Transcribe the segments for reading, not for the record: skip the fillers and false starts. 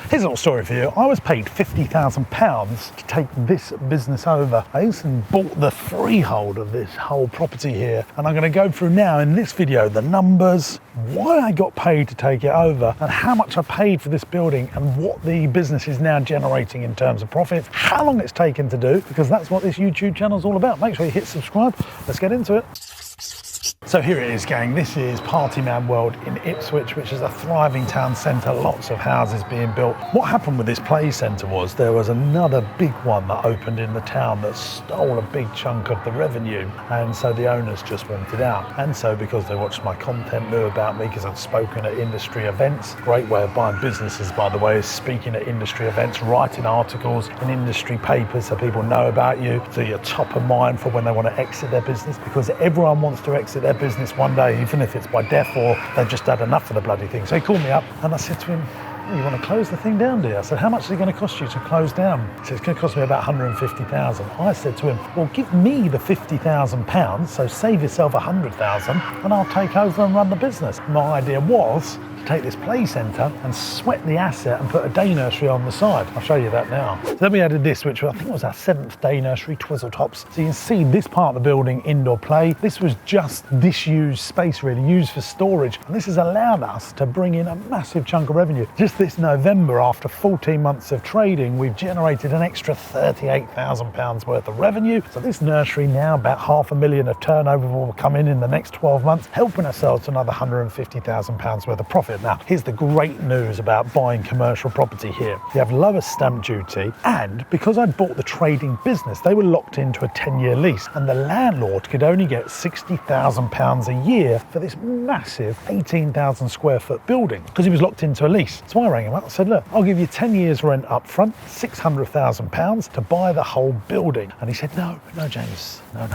Here's a little story for you. I was paid £50,000 to take this business over. I instantly bought the freehold of this whole property here, and I'm going to go through now in this video the numbers, why I got paid to take it over, and how much I paid for this building, and what the business is now generating in terms of profits, how long it's taken to do, because that's what this YouTube channel is all about. Make sure you hit subscribe. Let's get into it. So here it is, gang. This is Partyman World in Ipswich, which is a thriving town centre, lots of houses being built. What happened with this play centre was there was another big one that opened in the town that stole a big chunk of the revenue, and so the owners just wanted out. And so because they watched my content, knew about me because I'd spoken at industry events. Great way of buying businesses, by the way, is speaking at industry events, writing articles in industry papers so people know about you, so you're top of mind for when they want to exit their business, because everyone wants to exit their business one day, even if it's by death or they've just had enough of the bloody thing. So he called me up and I said to him, you want to close the thing down, dear? I said, how much is it going to cost you to close down? He said, it's going to cost me about 150,000. I said to him, well, give me the £50,000, so save yourself 100,000, and I'll take over and run the business. My idea was to take this play centre and sweat the asset and put a day nursery on the side. I'll show you that now. So then we added this, which I think was our 7th day nursery, Twizzle Tops. So you can see this part of the building, indoor play. This was just disused space, really, used for storage. And this has allowed us to bring in a massive chunk of revenue. Just this November, after 14 months of trading, we've generated an extra £38,000 worth of revenue. So this nursery now, about £500,000 of turnover will come in the next 12 months, helping ourselves to another £150,000 worth of profit. Now, here's the great news about buying commercial property here. You have lower stamp duty, and because I'd bought the trading business, they were locked into a 10-year lease, and the landlord could only get £60,000 a year for this massive 18,000 square foot building, because he was locked into a lease. So I rang him up and said, look, I'll give you 10 years rent up front, £600,000 to buy the whole building. And he said, no, James, no.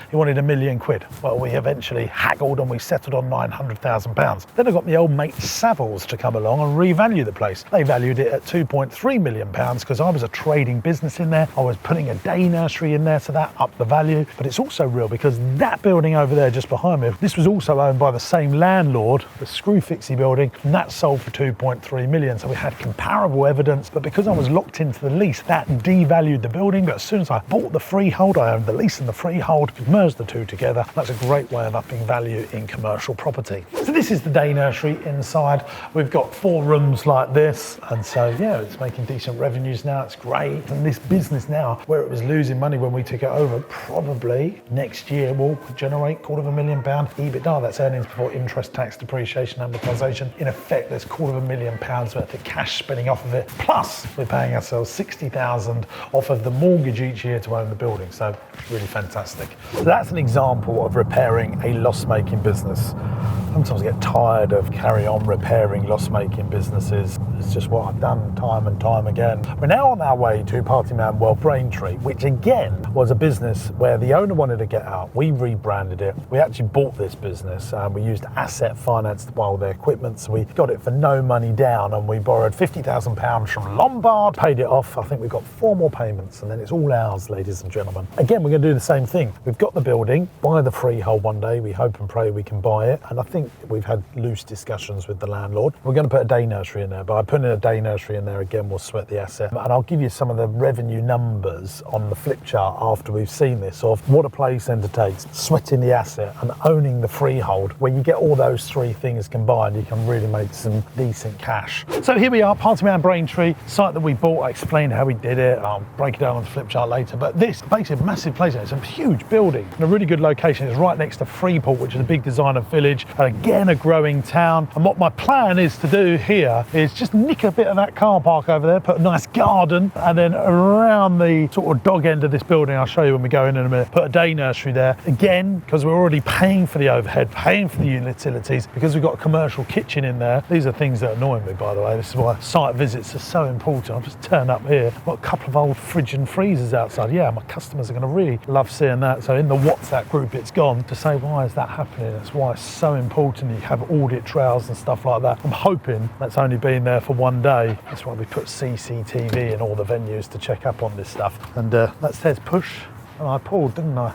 He wanted £1 million. Well, we eventually haggled and we settled on £900,000. Then I got my old mate Savills to come along and revalue the place. They valued it at £2.3 million because I was a trading business in there. I was putting a day nursery in there, so that upped the value. But it's also real because that building over there just behind me, this was also owned by the same landlord, the Screwfixie building, and that sold for £2.3 million. So we had comparable evidence, but because I was locked into the lease, that devalued the building. But as soon as I bought the freehold, I owned the lease and the freehold, merged the two together. That's a great way of upping value in commercial property. So this is the day nursery inside. We've got 4 rooms like this, and so yeah, it's making decent revenues now. It's great. And this business now, where it was losing money when we took it over, probably next year will generate £250,000 EBITDA. That's earnings before interest, tax, depreciation, amortization. In effect, there's £250,000 worth of cash spinning off of it. Plus, we're paying ourselves £60,000 off of the mortgage each year to own the building. So really fantastic. So that's an example of repairing a loss-making business. Sometimes I get tired of carry on repairing loss-making businesses. It's just what I've done time and time again. We're now on our way to Partyman World Braintree, which again was a business where the owner wanted to get out. We rebranded it. We actually bought this business and we used asset finance to buy all their equipment. So we got it for no money down, and we borrowed £50,000 from Lombard, paid it off. I think we've got 4 more payments and then it's all ours, ladies and gentlemen. Again, we're going to do the same thing. We've got the building, buy the freehold one day. We hope and pray we can buy it. And I think we've had loose discussions with the landlord. We're going to put a day nursery in there. By putting a day nursery in there, again, we'll sweat the asset. And I'll give you some of the revenue numbers on the flip chart after we've seen this of what a play centre takes, sweating the asset and owning the freehold. Where you get all those 3 things combined, you can really make some decent cash. So here we are, Partyman Braintree, site that we bought. I explained how we did it. I'll break it down on the flip chart later. But this basically a massive place. It's a huge building in a really good location. It's right next to Freeport, which is a big designer village. And again, a growing town. And what my plan is to do here is just nick a bit of that car park over there, put a nice garden, and then around the sort of dog end of this building, I'll show you when we go in a minute, put a day nursery there. Again, because we're already paying for the overhead, paying for the utilities, because we've got a commercial kitchen in there. These are things that annoy me, by the way. This is why site visits are so important. I'll just turn up here. I've got a couple of old fridge and freezers outside. Yeah, my customers are going to really love seeing that. So in the WhatsApp group, it's gone to say, why is that happening? That's why it's so important you have audit trails and stuff like that. I'm hoping that's only been there for one day. That's why we put CCTV in all the venues to check up on this stuff. And that says push, and I pulled, didn't I?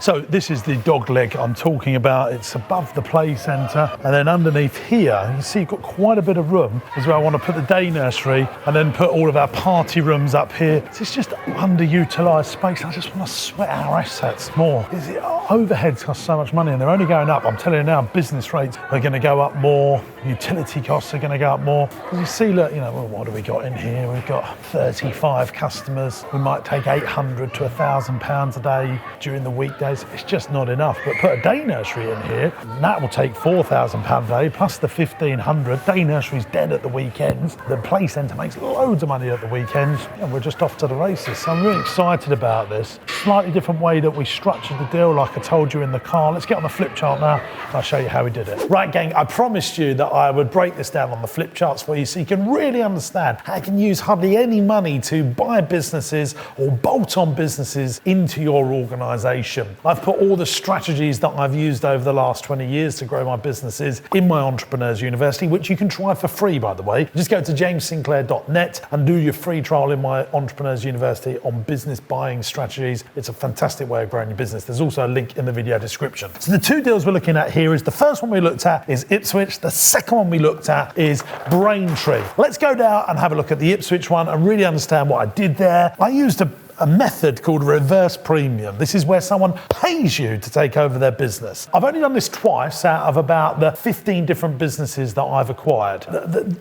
So this is the dog leg I'm talking about. It's above the play centre, and then underneath here, you see you've got quite a bit of room as well. I want to put the day nursery and then put all of our party rooms up here. So it's just underutilised space. I just want to sweat our assets more. Overheads cost so much money and they're only going up. I'm telling you now, business rates are going to go up more. Utility costs are going to go up more. As you see, look, well, what do we got in here? We've got 35 customers. We might take £800 to £1,000 a day during the weekdays. It's just not enough. But put a day nursery in here, and that will take £4,000 a day plus the 1,500. Day nursery's dead at the weekends. The play centre makes loads of money at the weekends, and we're just off to the races. So I'm really excited about this. Slightly different way that we structured the deal, like I told you in the car. Let's get on the flip chart now, and I'll show you how we did it. Right, gang, I promised you that I would break this down on the flip charts for you so you can really understand how you can use hardly any money to buy businesses or bolt on businesses into your organisation. I've put all the strategies that I've used over the last 20 years to grow my businesses in my Entrepreneurs University, which you can try for free, by the way. Just go to jamessinclair.net and do your free trial in my Entrepreneurs University on business buying strategies. It's a fantastic way of growing your business. There's also a link in the video description. So the two deals we're looking at here is the first one we looked at is Ipswich. The second one we looked at is Braintree. Let's go down and have a look at the Ipswich one and really understand what I did there. I used a method called reverse premium. This is where someone pays you to take over their business. I've only done this twice out of about the 15 different businesses that I've acquired.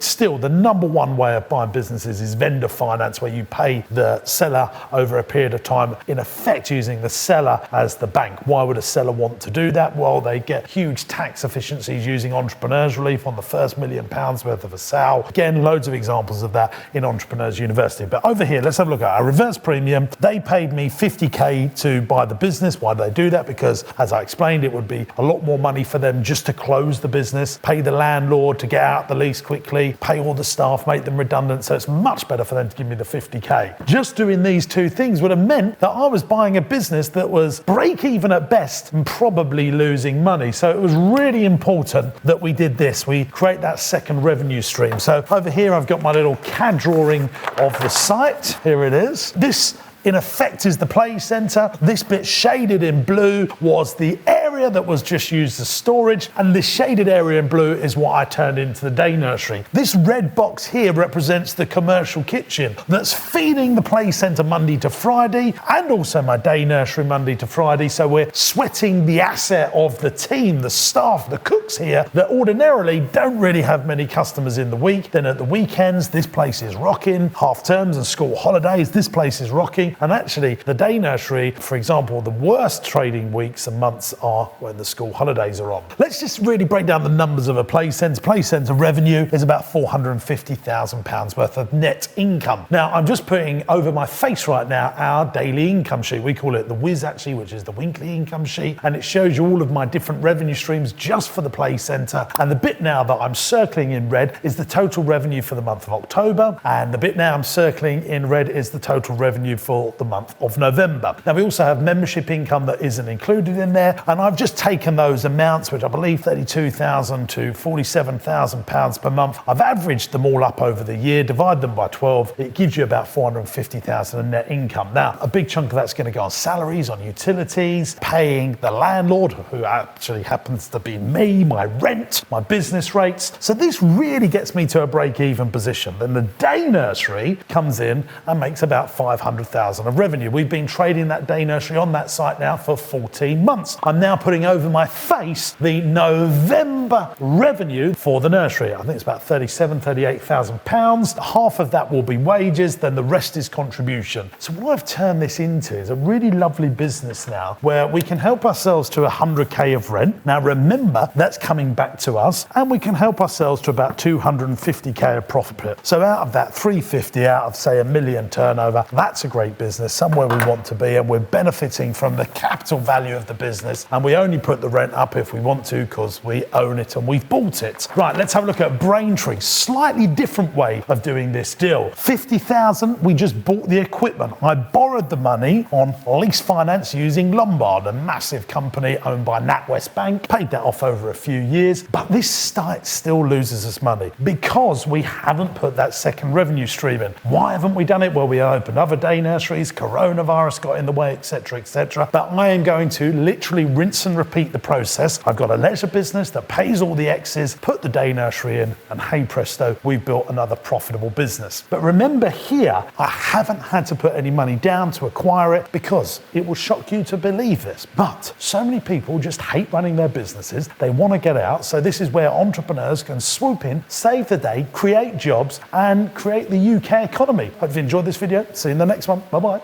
Still, the number one way of buying businesses is vendor finance, where you pay the seller over a period of time, in effect using the seller as the bank. Why would a seller want to do that? Well, they get huge tax efficiencies using Entrepreneurs Relief on the first £1 million worth of a sale. Again, loads of examples of that in Entrepreneurs University. But over here, let's have a look at our reverse premium. They paid me 50k to buy the business. Why do they do that? Because, as I explained, it would be a lot more money for them just to close the business, pay the landlord to get out the lease quickly, pay all the staff, make them redundant. So it's much better for them to give me the 50k. Just doing these two things would have meant that I was buying a business that was break even at best and probably losing money. So it was really important that we did this. We create that second revenue stream. So over here, I've got my little CAD drawing of the site. Here it is. This in effect is the play centre. This bit shaded in blue was the area that was just used as storage, and this shaded area in blue is what I turned into the day nursery. This red box here represents the commercial kitchen that's feeding the play centre Monday to Friday, and also my day nursery Monday to Friday. So we're sweating the asset of the team, the staff, the cooks here that ordinarily don't really have many customers in the week. Then at the weekends, this place is rocking. Half terms and school holidays, this place is rocking. And actually, the day nursery, for example, the worst trading weeks and months are when the school holidays are on. Let's just really break down the numbers of a play centre. Play centre revenue is about £450,000 worth of net income. Now, I'm just putting over my face right now our daily income sheet. We call it the Whiz, actually, which is the weekly income sheet. And it shows you all of my different revenue streams just for the play centre. And the bit now that I'm circling in red is the total revenue for the month of October. And the bit now I'm circling in red is the total revenue for the month of November. Now, we also have membership income that isn't included in there, and I've just taken those amounts, which I believe £32,000 to £47,000 per month. I've averaged them all up over the year, divide them by 12, it gives you about £450,000 in net income. Now, a big chunk of that's going to go on salaries, on utilities, paying the landlord, who actually happens to be me, my rent, my business rates. So this really gets me to a break-even position. Then the day nursery comes in and makes about £500,000 of revenue. We've been trading that day nursery on that site now for 14 months. I'm now putting over my face the November revenue for the nursery. I think it's about £38,000. Half of that will be wages, then the rest is contribution. So what I've turned this into is a really lovely business now where we can help ourselves to 100k of rent. Now remember, that's coming back to us, and we can help ourselves to about 250k of profit. So out of that 350 out of say $1 million turnover, that's a great business, somewhere we want to be, and we're benefiting from the capital value of the business, and we we only put the rent up if we want to because we own it and we've bought it. Right, let's have a look at Braintree. Slightly different way of doing this deal. 50,000, we just bought the equipment. I borrowed the money on lease finance using Lombard, a massive company owned by NatWest Bank. Paid that off over a few years, but this site still loses us money because we haven't put that second revenue stream in. Why haven't we done it? Well, we opened other day nurseries, coronavirus got in the way, etc., etc. But I am going to literally rinse and repeat the process. I've got a leisure business that pays all the X's, put the day nursery in, and hey presto, we've built another profitable business. But remember here, I haven't had to put any money down to acquire it because it will shock you to believe this. But so many people just hate running their businesses. They want to get out. So this is where entrepreneurs can swoop in, save the day, create jobs, and create the UK economy. Hope you've enjoyed this video. See you in the next one. Bye-bye.